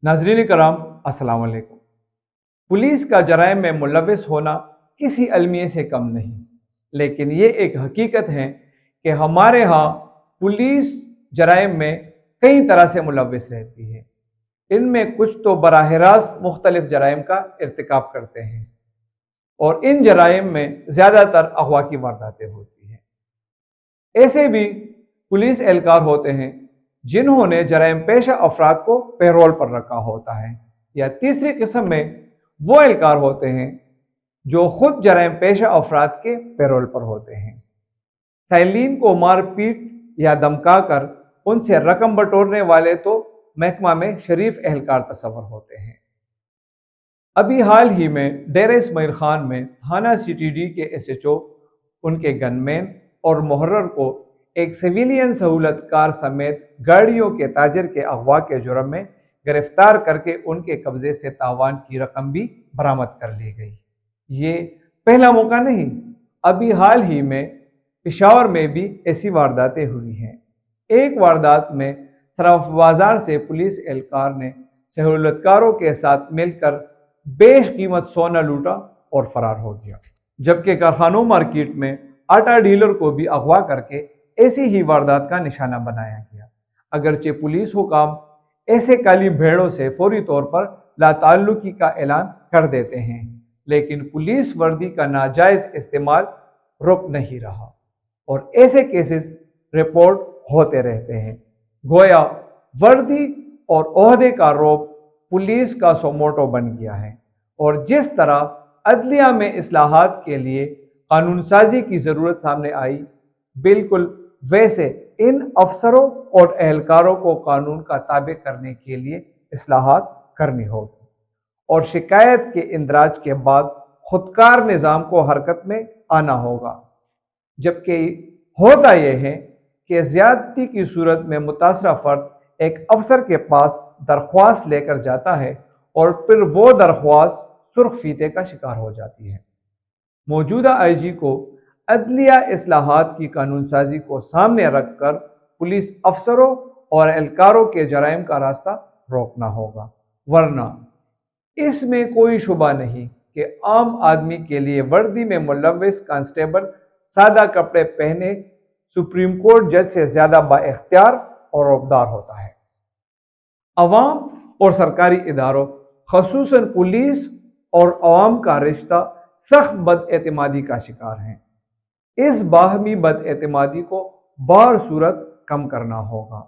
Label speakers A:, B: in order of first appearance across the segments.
A: नाजरीन करام, अस्सलाम वालेकुम। पुलिस का जराइम में मुलविस होना किसी अलमिये से कम नहीं, लेकिन ये एक हकीकत है कि हमारे यहाँ पुलिस जराइम में कई तरह से मुलविस रहती है। इनमें कुछ तो बराह रास्त मुख्तलिफ जराइम का इर्तिकाब करते हैं और इन जराइम में ज़्यादातर अगवा की वारदातें होती हैं। ऐसे भी पुलिस एहलकार होते हैं जिन्होंने जराइम पेशा अफराद को पैरोल पर रखा होता है, या तीसरी किस्म में वो एहलकार होते हैं जो खुद जराइम पेशा अफराद के पैरोल पर होते हैं। साइलिन को मार पीट या धमका कर उनसे रकम बटोरने वाले तो महकमा में शरीफ एहलकार तस्वर होते हैं। अभी हाल ही में डेरा इस्माइल खान में थाना CTD के SHO, उनके गनमैन और मुहर्रर को एक सिविलियन सहूलतकार समेत गाड़ियों के ताजर के अगवा के जुर्म में गिरफ्तार करके उनके कब्जे से तावान की रकम भी बरामद कर ली गई। ये पहला मौका नहीं, अभी हाल ही में पेशावर में भी ऐसी वारदातें हुई हैं। एक वारदात में सराफ बाजार से पुलिस एहलकार ने सहूलतकारों के साथ मिलकर बेशकीमत सोना लूटा और फरार हो गया, जबकि कारखानों मार्केट में आटा डीलर को भी अगवा करके ऐसी ही वारदात का निशाना बनाया गया। अगरचे पुलिस हुकाम ऐसे काली भेड़ों से फौरी तौर पर लाताल्लुकी का ऐलान कर देते हैं, लेकिन पुलिस वर्दी का नाजायज इस्तेमाल रुक नहीं रहा और ऐसे केसेस रिपोर्ट होते रहते हैं। गोया वर्दी और ओहदे का रौब पुलिस का सोमोटो बन गया है और जिस तरह अदलिया में इस्लाहात के लिए कानून साजी की ज़रूरत सामने आई, बिल्कुल वैसे इन अफसरों और एहलकारों को कानून का ताबे करने के लिए इस्लाहात करनी होगी और शिकायत के इंदराज के बाद खुदकार निज़ाम को हरकत में आना होगा। जबकि होता यह है कि ज़्यादती की सूरत में मुतासरा फर्द एक अफसर के पास दरख्वास्त लेकर जाता है और फिर वो दरख्वास्त सुर्ख फीते का शिकार हो जाती है। मौजूदा IG को अदलिया इस्लाहात की कानून साजी को सामने रखकर पुलिस अफसरों और एहलकारों के जराइम का रास्ता रोकना होगा, वरना इसमें कोई शुबा नहीं कि आम आदमी के लिए वर्दी में मुलव्विस कांस्टेबल सादा कपड़े पहने सुप्रीम कोर्ट जज से ज्यादा बाइख्तियार और रौबदार होता है। अवाम और सरकारी इदारों, खसूसन पुलिस और अवाम का रिश्ता सख्त बदएतमादी का शिकार है। इस बाहमी बदएतमादी को बार सूरत कम करना होगा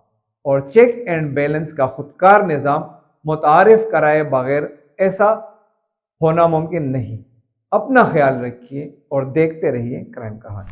A: और चेक एंड बैलेंस का खुदकार निज़ाम मुतारिफ कराए बगैर ऐसा होना मुमकिन नहीं। अपना ख्याल रखिए और देखते रहिए क्राइम कहानी।